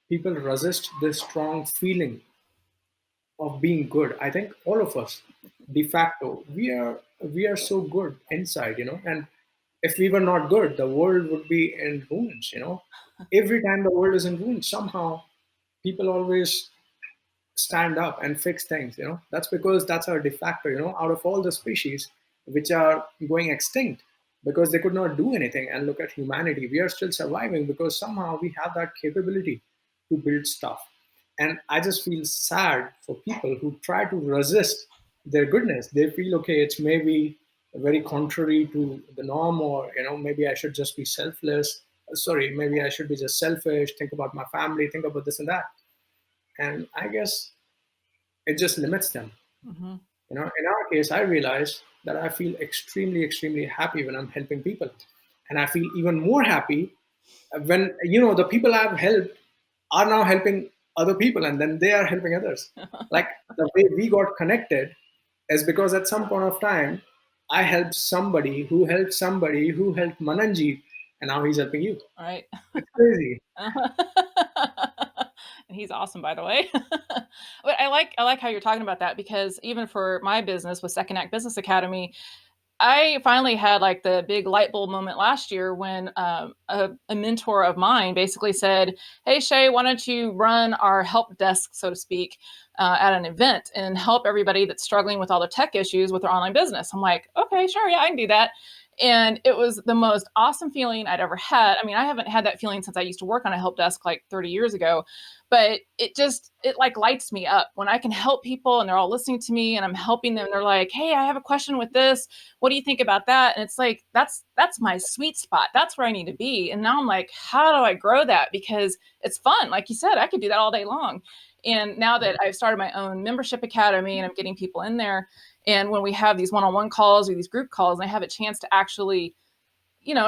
people resist this strong feeling of being good. I think all of us, de facto, we are so good inside, and if we were not good, the world would be in ruins. Every time the world is in ruins, somehow people always stand up and fix things. That's because that's our de facto. Out of all the species which are going extinct because they could not do anything, and look at humanity, we are still surviving because somehow we have that capability to build stuff. And I just feel sad for people who try to resist their goodness. They feel, okay, it's maybe very contrary to the norm, or maybe I should just be selfless. Sorry, maybe I should be just selfish, think about my family, think about this and that. And I guess it just limits them. Mm-hmm. In our case, I realized that I feel extremely, extremely happy when I'm helping people. And I feel even more happy when, the people I've helped are now helping other people, and then they are helping others. Like the way we got connected is because at some point of time, I helped somebody who helped somebody who helped Mananji, and now he's helping you. All right. It's crazy. And he's awesome, by the way. But I like how you're talking about that, because even for my business with Second Act Business Academy, I finally had like the big light bulb moment last year when a mentor of mine basically said, "Hey Shay, why don't you run our help desk, so to speak, at an event and help everybody that's struggling with all the tech issues with their online business?" I'm like, "Okay, sure, yeah, I can do that." And it was the most awesome feeling I'd ever had. I mean, I haven't had that feeling since I used to work on a help desk like 30 years ago, but it like lights me up when I can help people and they're all listening to me and I'm helping them. They're like, "Hey, I have a question with this. What do you think about that?" And it's like, that's my sweet spot. That's where I need to be. And now I'm like, how do I grow that? Because it's fun. Like you said, I could do that all day long. And now that I've started my own membership academy and I'm getting people in there, and when we have these one-on-one calls or these group calls, and I have a chance to actually,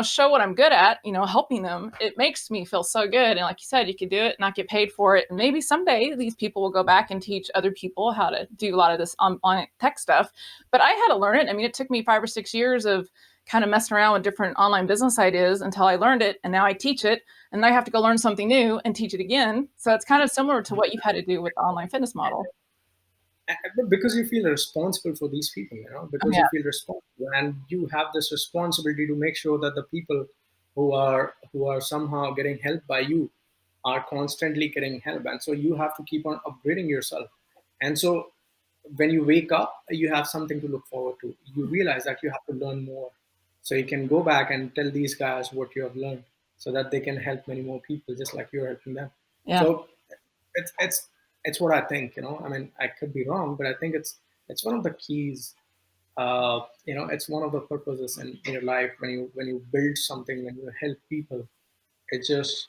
show what I'm good at, helping them, it makes me feel so good. And like you said, you could do it, not get paid for it. And maybe someday these people will go back and teach other people how to do a lot of this online tech stuff. But I had to learn it. I mean, it took me 5 or 6 years of kind of messing around with different online business ideas until I learned it. And now I teach it. And I have to go learn something new and teach it again. So it's kind of similar to what you've had to do with the online fitness model. Because you feel responsible for these people, Oh, because yeah. you feel responsible, and you have this responsibility to make sure that the people who are somehow getting help by you are constantly getting help, and so you have to keep on upgrading yourself. And so when you wake up, you have something to look forward to. You realize that you have to learn more, so you can go back and tell these guys what you have learned, so that they can help many more people just like you're helping them. Yeah. So it's what I think. I mean, I could be wrong, but I think it's one of the keys. It's one of the purposes in your life when you build something, when you help people. It just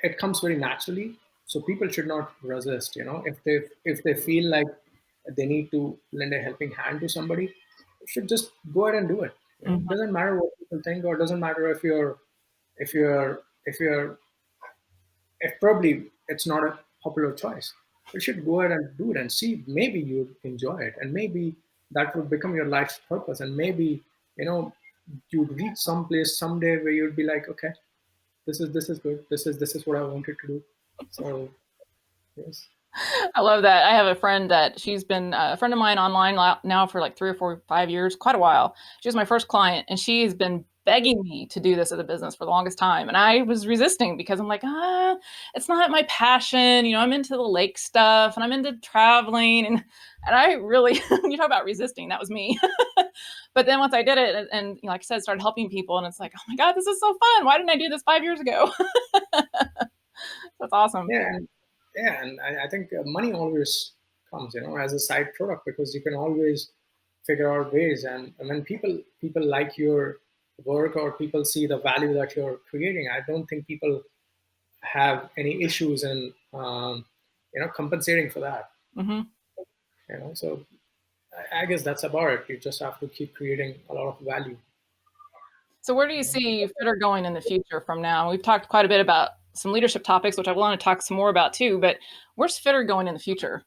it comes very naturally. So people should not resist. If they feel like they need to lend a helping hand to somebody, you should just go ahead and do it. It Mhm. doesn't matter what people think, or it doesn't matter if you're if probably it's not a popular choice. You should go ahead and do it and see, maybe you enjoy it, and maybe that would become your life's purpose, and maybe you know you'd reach some place someday where you'd be like, okay, this is good, this is what I wanted to do. So yes. I love that. I have a friend that she's been a friend of mine online now for like 3 or 4, 5 years, quite a while. She was my first client, and she's been begging me to do this as a business for the longest time. And I was resisting because I'm like, it's not my passion. I'm into the lake stuff and I'm into traveling. And I really, you talk about resisting, that was me. But then once I did it and like I said, started helping people, and it's like, oh my God, this is so fun. Why didn't I do this 5 years ago? That's awesome. Yeah and, yeah, and I think money always comes, as a side product, because you can always figure out ways. And when people like your work, or people see the value that you're creating, I don't think people have any issues in compensating for that. Hmm. So I guess that's about it. You just have to keep creating a lot of value. So where do you see FITTR going in the future from now? We've talked quite a bit about some leadership topics, which I want to talk some more about too, but where's FITTR going in the future?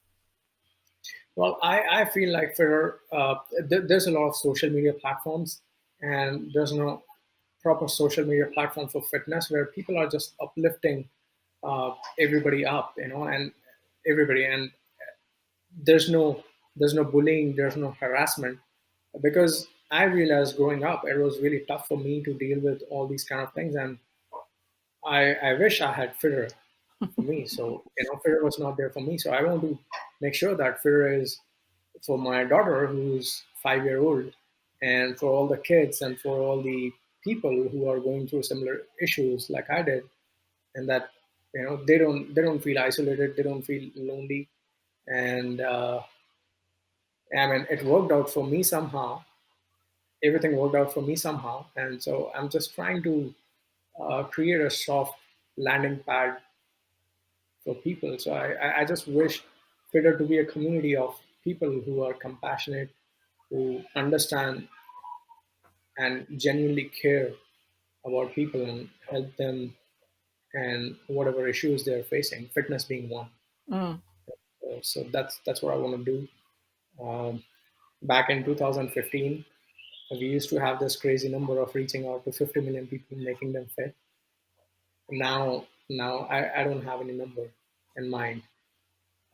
Well, I feel like there's a lot of social media platforms, and there's no proper social media platform for fitness where people are just uplifting everybody up, and everybody, and there's no there's no bullying, there's no harassment, because I realized growing up it was really tough for me to deal with all these kind of things, and I wish I had FITTR for me. So FITTR was not there for me. So I want to make sure that FITTR is for my daughter who's 5 year old, and for all the kids and for all the people who are going through similar issues like I did, and that they don't feel isolated, they don't feel lonely, and I mean it worked out for me somehow. Everything worked out for me somehow, and so I'm just trying to create a soft landing pad for people. So I just wish FITTR to be a community of people who are compassionate, who understand and genuinely care about people and help them and whatever issues they're facing, fitness being one. Mm. So that's what I want to do. Back in 2015, we used to have this crazy number of reaching out to 50 million people, making them fit. Now I don't have any number in mind.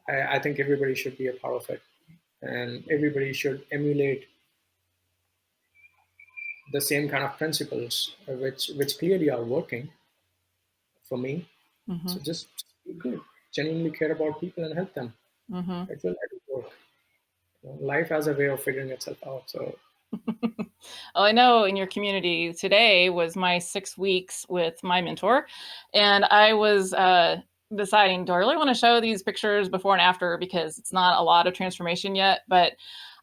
I think everybody should be a part of it, and everybody should emulate the same kind of principles, which clearly are working for me. Hmm. So just be good, genuinely care about people and help them. Hmm. It will work. Life has a way of figuring itself out. So Well, I know in your community today was my 6 weeks with my mentor, and I was deciding, do I really want to show these pictures before and after because it's not a lot of transformation yet? But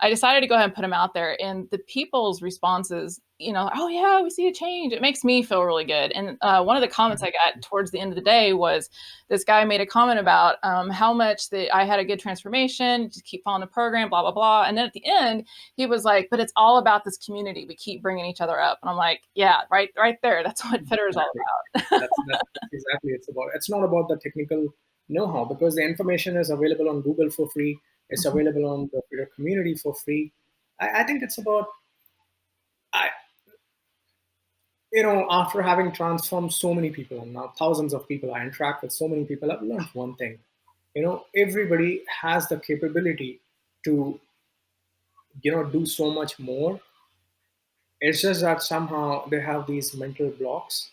I decided to go ahead and put them out there, and the people's responses, oh yeah, we see a change. It makes me feel really good. And one of the comments I got towards the end of the day was this guy made a comment about how much that I had a good transformation, just keep following the program, blah blah blah. And then at the end, he was like, but it's all about this community. We keep bringing each other up. And I'm like, yeah, right there. That's what FITTR is all exactly, about. that's exactly it's about. It's not about the technical know-how, because the information is available on Google for free. It's available on the Twitter community for free. I think it's about I after having transformed so many people and now thousands of people, I interact with so many people. I've learned one thing. Everybody has the capability to do so much more. It's just that somehow they have these mental blocks,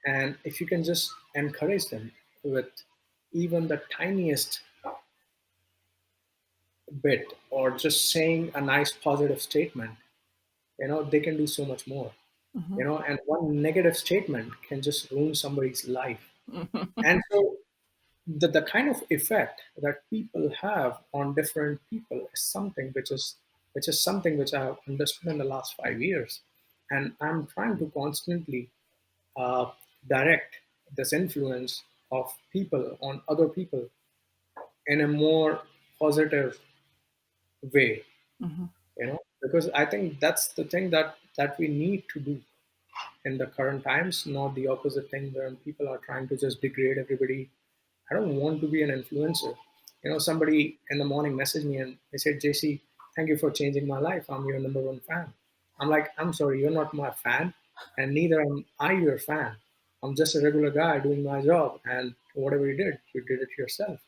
and if you can just encourage them with even the tiniest bit, or just saying a nice positive statement, they can do so much more. Mhm. And one negative statement can just ruin somebody's life. And so the kind of effect that people have on different people is something which is something which I have understood in the last 5 years, and I'm trying to constantly uh, direct this influence of people on other people in a more positive way, Mhm. because I think that's the thing that we need to do in the current times, not the opposite thing where people are trying to just degrade everybody. I don't want to be an influencer. Somebody in the morning messaged me and they said, JC, thank you for changing my life. I'm your number one fan. I'm like, I'm sorry, you're not my fan, and neither am I your fan. I'm just a regular guy doing my job, and whatever you did it yourself.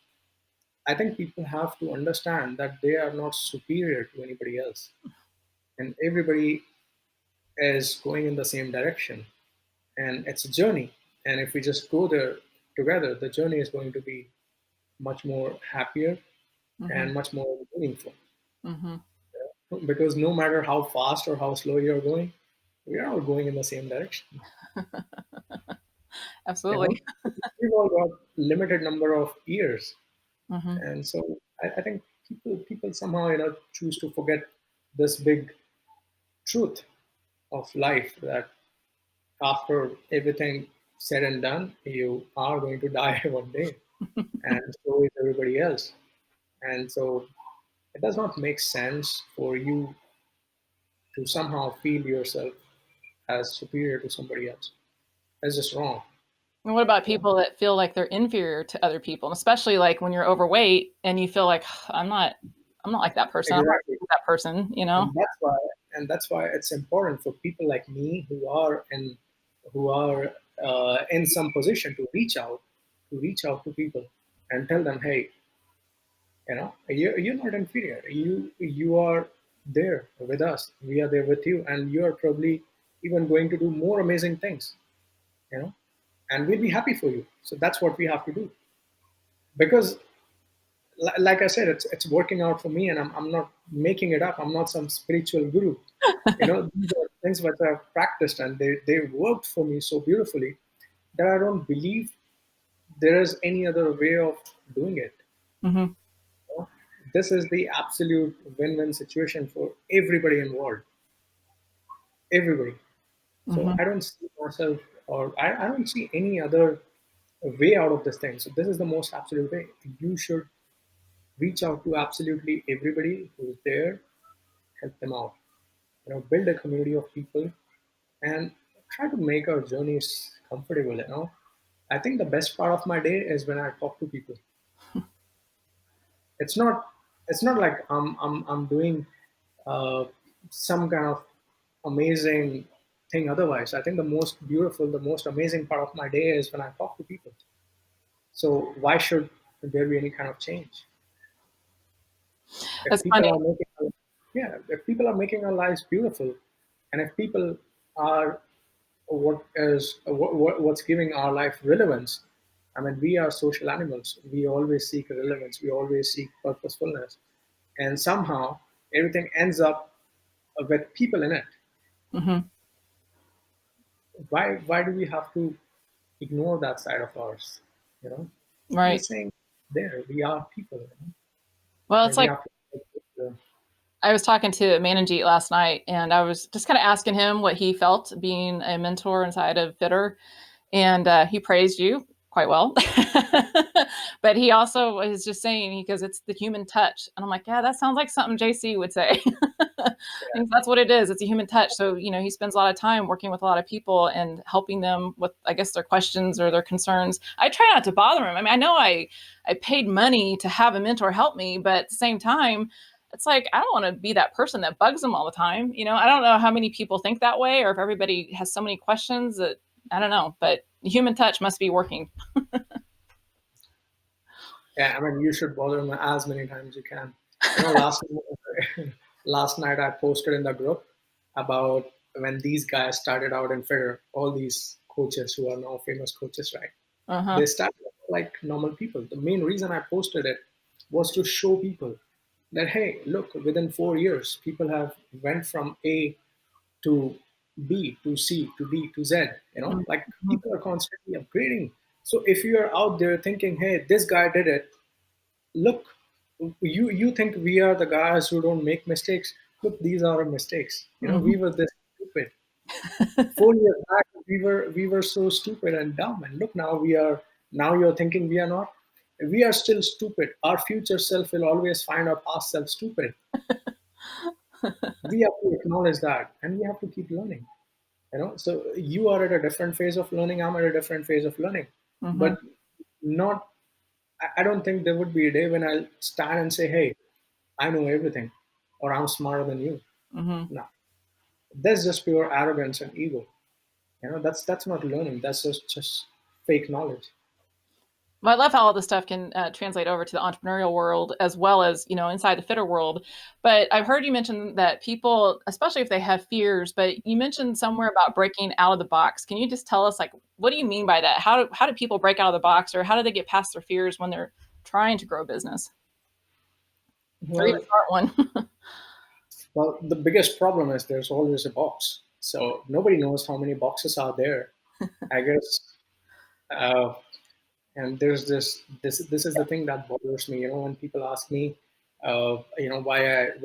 I think people have to understand that they are not superior to anybody else, and everybody is going in the same direction, and it's a journey. And if we just go there together, the journey is going to be much more happier Mhm. and much more meaningful. Mhm. Because no matter how fast or how slow you're going, we are all going in the same direction. You know, Absolutely. we've all got limited number of years, Mhm. and so I think people somehow choose to forget this big truth of life, that after everything said and done, you are going to die one day, and so is everybody else. And so It does not make sense for you to somehow feel yourself as superior to somebody else. That's just wrong. And what about You know? people that feel like they're inferior to other people, and especially like when you're overweight and you feel like I'm not like that person. I'm not Exactly. that person, you know? And that's why it's important for people like me who are in some position to reach out to people and tell them, hey, you're not inferior. You are there with us. We are there with you, and you are probably even going to do more amazing things. You know, and we'll be happy for you. So that's what we have to do. Because, like I said, it's working out for me, and I'm not making it up. I'm not some spiritual guru. These are things that I've practiced, and they worked for me so beautifully that I don't believe there is any other way of doing it. Hmm. You know? This is the absolute win-win situation for everybody involved. Everybody. So Hmm. I don't see myself, or I don't see any other way out of this thing. So this is the most absolute way. You should reach out to absolutely everybody who's there, help them out. Build a community of people and try to make our journeys comfortable. I think the best part of my day is when I talk to people. It's not like I'm doing uh, some kind of amazing thing otherwise. I think the most beautiful, the most amazing part of my day is when I talk to people. So why should there be any kind of change? If That's people funny. are making if people are making our lives beautiful, and if people are what's giving our life relevance. I mean, we are social animals. We always seek relevance. We always seek purposefulness, and somehow everything ends up with people in it. Hmm. Why do we have to ignore that side of ours? You know, I'm Right. just saying, there we are people, Well, it's and we like have to. I was talking to Mananjeet last night, and I was just kind of asking him what he felt being a mentor inside of FITTR, and he praised you quite well. But he also was just saying, because it's the human touch, and I'm like, yeah, that sounds like something JC would say. And that's what it is. It's a human touch. So he spends a lot of time working with a lot of people and helping them with, I guess, their questions or their concerns. I try not to bother him. I mean, I know I paid money to have a mentor help me, but at the same time, it's like I don't want to be that person that bugs them all the time. I don't know how many people think that way, or if everybody has so many questions that I don't know. But the human touch must be working. Yeah, I mean, you should bother them as many times as you can. Last last night I posted in the group about when these guys started out in FITTR, all these coaches who are now famous coaches, right? Uh huh. They started like normal people. The main reason I posted it was to show people that, hey, look, within 4 years, people have went from A to B to C to D to Z. Like Mm-hmm. people are constantly upgrading. So if you are out there thinking, hey, this guy did it, look, you think we are the guys who don't make mistakes. Look, these are our mistakes. Mm-hmm. We were this stupid 4 years back. We were so stupid and dumb, and look, now you're thinking we are not. We are still stupid. Our future self will always find our past self stupid. We have to acknowledge that, and we have to keep learning. So you are at a different phase of learning. I'm at a different phase of learning, Mm-hmm. but not. I don't think there would be a day when I'll stand and say, hey, I know everything, or I'm smarter than you. Mm-hmm. No, that's just pure arrogance and ego. That's not learning. That's just fake knowledge. Well, I love how all this stuff can translate over to the entrepreneurial world as well as, inside the fitter world. But I've heard you mention that people, especially if they have fears, but you mentioned somewhere about breaking out of the box. Can you just tell us, like, what do you mean by that? How do people break out of the box, or how do they get past their fears when they're trying to grow a business or even Well, start one? the biggest problem is there's always a box. So nobody knows how many boxes are there. I guess, uh, and there's this is the thing that bothers me. When people ask me, why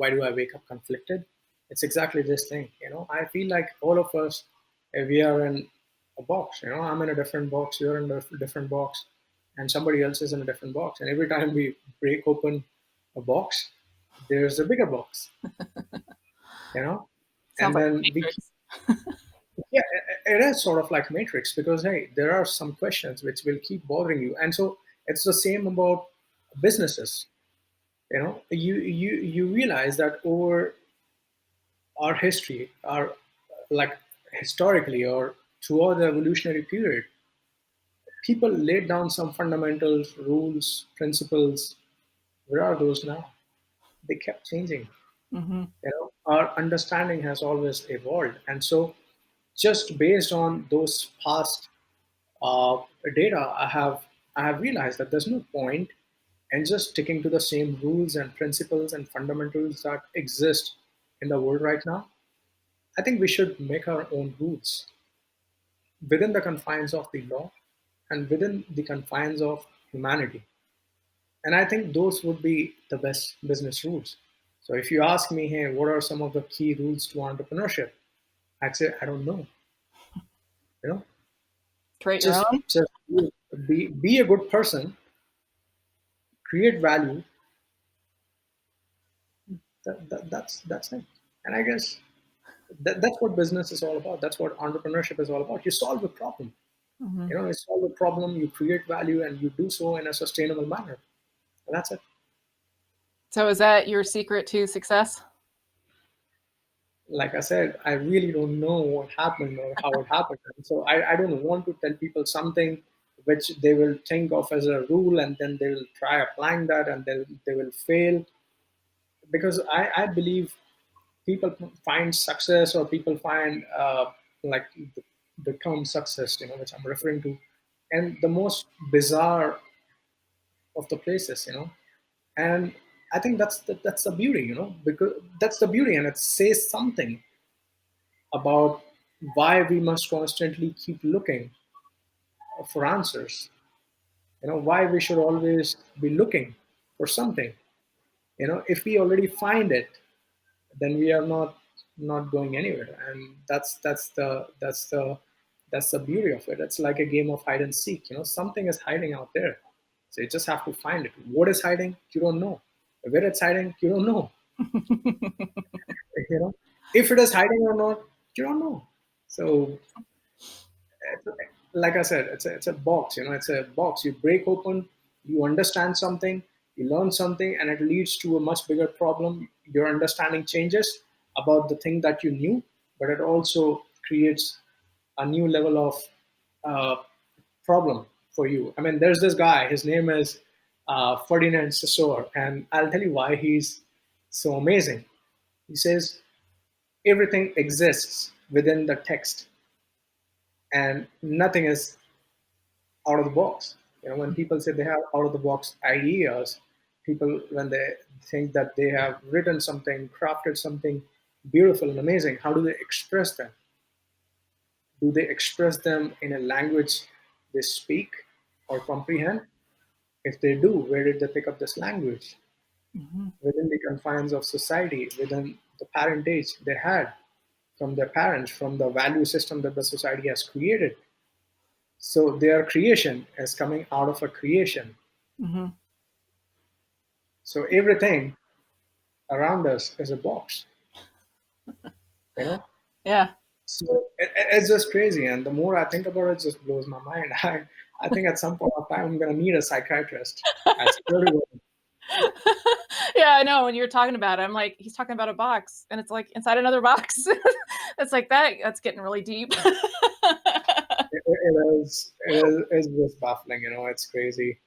do I wake up conflicted? It's exactly this thing. I feel like all of us, we are in a box. I'm in a different box, you're in a different box, and somebody else is in a different box. And every time we break open a box, there's a bigger box, you know, Sounds and like then we keep, Matrix. yeah, it is sort of like Matrix because hey, there are some questions which will keep bothering you, and so it's the same about businesses. You know, you realize that over our history, our like historically or throughout the evolutionary period, people laid down some fundamentals, rules, principles. Where are those now? They kept changing. Mm-hmm. You know, our understanding has always evolved, and so just based on those past uh, data, I have realized that there's no point in just sticking to the same rules and principles and fundamentals that exist in the world right now. I think we should make our own rules within the confines of the law and within the confines of humanity. And I think those would be the best business rules. So if you ask me, hey, what are some of the key rules to entrepreneurship? I'd say I don't know. You know, Create your just own. just be a good person, create value. That's it. And I guess that's what business is all about. That's what entrepreneurship is all about. You solve a problem. Mm-hmm. You solve a problem, you create value, and you do so in a sustainable manner. And that's it. So is that your secret to success? Like I said, I really don't know what happened or how it happened. And so I don't want to tell people something which they will think of as a rule and then they will try applying that and they will fail. Because I believe people find success or people find like the term success, which I'm referring to, and the most bizarre of the places, and I think that's the beauty, because that's the beauty, and it says something about why we must constantly keep looking for answers. Why we should always be looking for something. If we already find it, then we are not going anywhere, and that's the beauty of it. It's like a game of hide and seek. Something is hiding out there, so you just have to find it. What is hiding? You don't know. Where it's hiding? You don't know. you know if it is hiding or not, you don't know. So like I said, it's a box. It's a box. You break open, you understand something, you learn something, and it leads to a much bigger problem. Your understanding changes about the thing that you knew, but it also creates a new level of uh, problem for you. I mean, there's this guy. His name is Ferdinand Saussure, and I'll tell you why he's so amazing. He says everything exists within the text, and nothing is out of the box. When people say they have out of the box ideas, people, when they think that they have written something, crafted something beautiful and amazing, how do they express them? Do they express them in a language they speak or comprehend? If they do, where did they pick up this language? Mm-hmm. Within the confines of society, within the parentage they had from their parents, from the value system that the society has created. So their creation is coming out of a creation. Mm-hmm. So everything around us is a box, you know. Yeah. So it's just crazy, and the more I think about it, it just blows my mind. I think at some point of time I'm gonna need a psychiatrist. I swear to God. Yeah, I know. When you're talking about it, I'm like, he's talking about a box, and it's like inside another box. It's like that. That's getting really deep. It is just baffling, it's crazy.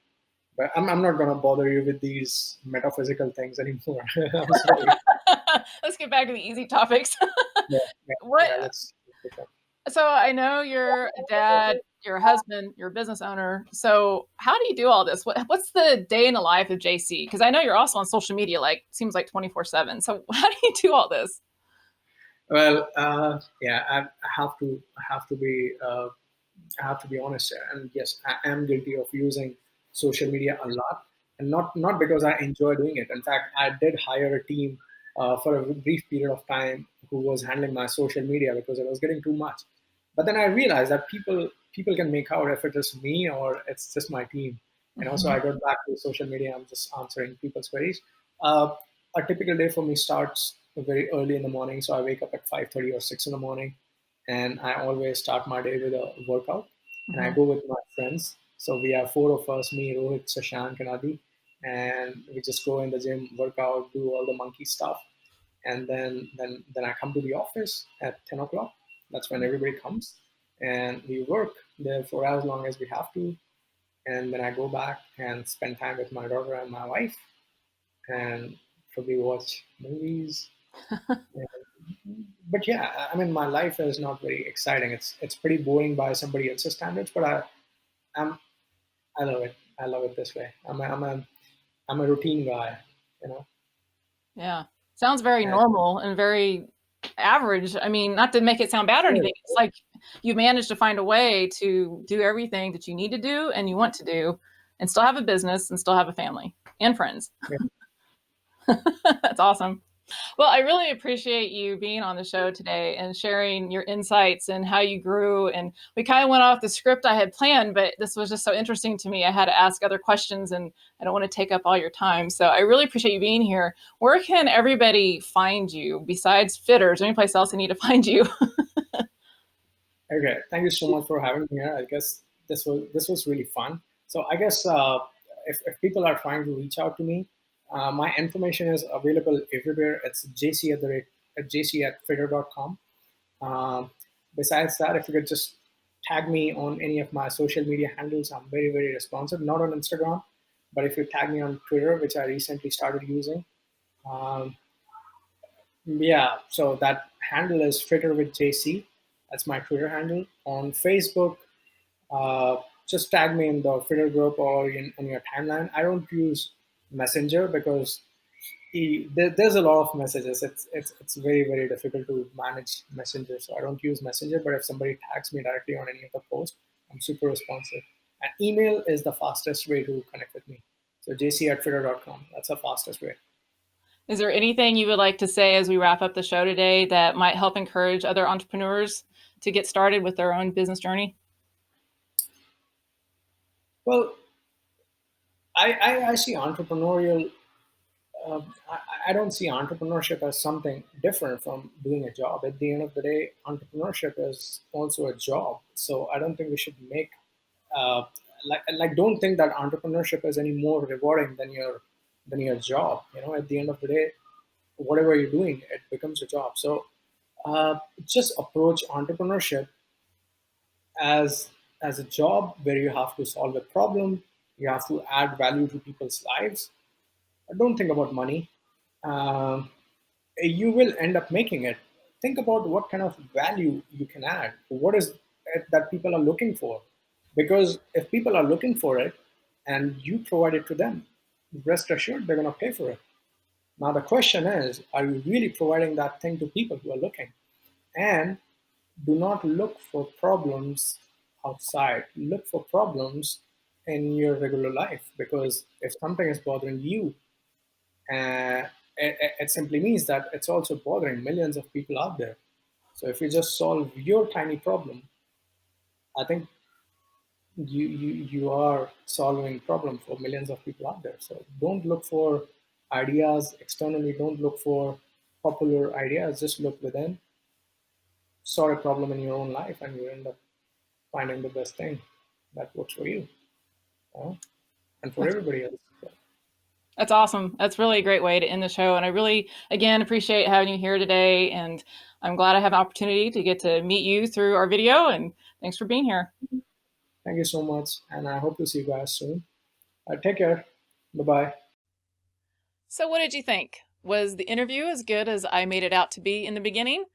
But I'm not gonna bother you with these metaphysical things anymore. I'm sorry. Let's get back to the easy topics. Yeah, yeah, What? yeah. Let's pick up. So I know you're a dad, you're a husband, you're a business owner. So how do you do all this? What's the day in the life of JC? Because I know you're also on social media, like seems like 24/7. So how do you do all this? Well, yeah, I have to be honest here. And yes, I am guilty of using social media a lot, and not because I enjoy doing it. In fact, I did hire a team for a brief period of time who was handling my social media because it was getting too much. But then I realized that people can make out if it is me or it's just my team. And also, Mhm. I got back to social media. I'm just answering people's queries. Uh, a typical day for me starts very early in the morning. So I wake up at 5:30 or 6 in the morning, and I always start my day with a workout. And I Mm-hmm. go with my friends. So we have four of us: me, Rohit, Sashank, and Adi. And we just go in the gym, work out, do all the monkey stuff, and then I come to the office at 10 o'clock. That's when everybody comes, and we work there for as long as we have to, and then I go back and spend time with my daughter and my wife, and probably watch movies. But yeah, I mean, my life is not very exciting. It's pretty boring by somebody else's standards, but I'm I love it. I love it this way. I'm a routine guy, you know. Yeah. Sounds very And normal and very average. I mean, not to make it sound bad or anything. It's like you managed to find a way to do everything that you need to do and you want to do and still have a business and still have a family and friends. yeah, That's awesome. Well, I really appreciate you being on the show today and sharing your insights and how you grew. And we kind of went off the script I had planned, but this was just so interesting to me. I had to ask other questions and I don't want to take up all your time. So I really appreciate you being here. Where can everybody find you besides FITTR? Is there any place else they need to find you? okay. Thank you so much for having me here. I guess this was really fun. So I guess if people are trying to reach out to me, my information is available everywhere. It's jc at fitter.com. Um, Besides that, if you could just tag me on any of my social media handles, I'm very, very responsive. Not on Instagram, but if you tag me on Twitter, which I recently started using, um, yeah, so that handle is Fitter with JC. That's my Twitter handle. On Facebook, uh, just tag me in the Fitter group or on your timeline. I don't use Messenger because there's a lot of messages. It's very, very difficult to manage Messenger, so I don't use Messenger. But if somebody tags me directly on any of the posts, I'm super responsive. And email is the fastest way to connect with me. So jc@fitter.com. That's the fastest way. Is there anything you would like to say as we wrap up the show today that might help encourage other entrepreneurs to get started with their own business journey? Well, I see entrepreneurial. I don't see entrepreneurship as something different from doing a job. At the end of the day, entrepreneurship is also a job. So I don't think we should make uh, don't think that entrepreneurship is any more rewarding than your job. You know, at the end of the day, whatever you're doing, it becomes a job. So just approach entrepreneurship as a job where you have to solve a problem, you have to add value to people's lives. Don't think about money. Um, you will end up making it. Think about what kind of value you can add. What is it that people are looking for? Because if people are looking for it and you provide it to them, rest assured they're going to pay for it. Now, the question is, are you really providing that thing to people who are looking? And do not look for problems outside. Look for problems in your regular life, because if something is bothering you, it simply means that it's also bothering millions of people out there. So if you just solve your tiny problem, I think you are solving problem for millions of people out there. So don't look for ideas externally. Don't look for popular ideas. Just look within, solve a problem in your own life, and you end up finding the best thing that works for you, and for That's everybody else. That's awesome. That's really a great way to end the show. And I really, again, appreciate having you here today. And I'm glad I have an opportunity to get to meet you through our video. And thanks for being here. Thank you so much, and I hope to see you guys soon. Take care. Bye bye. So, what did you think? Was the interview as good as I made it out to be in the beginning?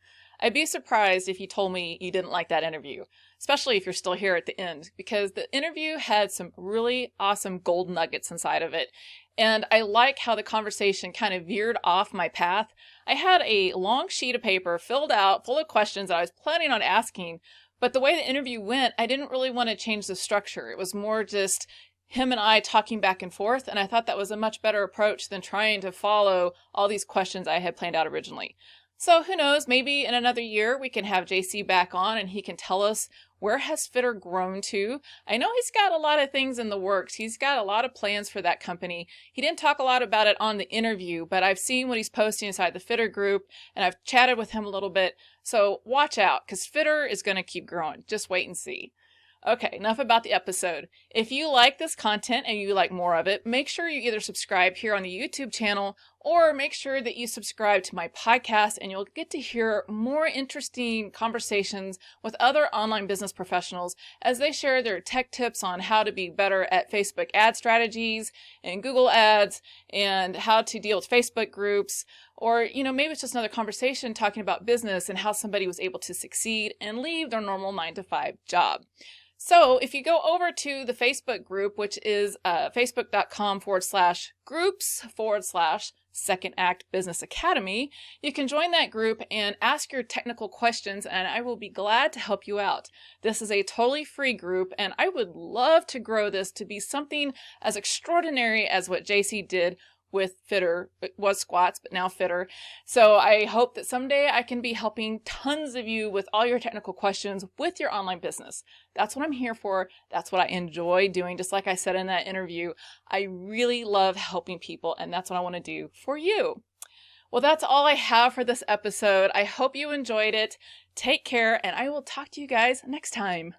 I'd be surprised if you told me you didn't like that interview, especially if you're still here at the end, because the interview had some really awesome gold nuggets inside of it. And I like how the conversation kind of veered off my path. I had a long sheet of paper filled out full of questions that I was planning on asking, but the way the interview went, I didn't really want to change the structure. It was more just him and I talking back and forth, and I thought that was a much better approach than trying to follow all these questions I had planned out originally. So who knows, maybe in another year we can have JC back on and he can tell us, where has FITTR grown to? I know he's got a lot of things in the works. He's got a lot of plans for that company. He didn't talk a lot about it on the interview, but I've seen what he's posting inside the FITTR group and I've chatted with him a little bit. So watch out, because FITTR is going to keep growing. Just wait and see. Okay, enough about the episode. If you like this content and you like more of it, make sure you either subscribe here on the YouTube channel or make sure that you subscribe to my podcast, and you'll get to hear more interesting conversations with other online business professionals as they share their tech tips on how to be better at Facebook ad strategies and Google ads and how to deal with Facebook groups. Or, maybe it's just another conversation talking about business and how somebody was able to succeed and leave their normal 9-to-5 job. So if you go over to the Facebook group, which is facebook.com/groups/Second Act Business Academy, you can join that group and ask your technical questions, and I will be glad to help you out. This is a totally free group, and I would love to grow this to be something as extraordinary as what JC did with FITTR. It was Squats, but now FITTR. So I hope that someday I can be helping tons of you with all your technical questions with your online business. That's what I'm here for. That's what I enjoy doing. Just like I said in that interview, I really love helping people, and that's what I want to do for you. Well, that's all I have for this episode. I hope you enjoyed it. Take care, and I will talk to you guys next time.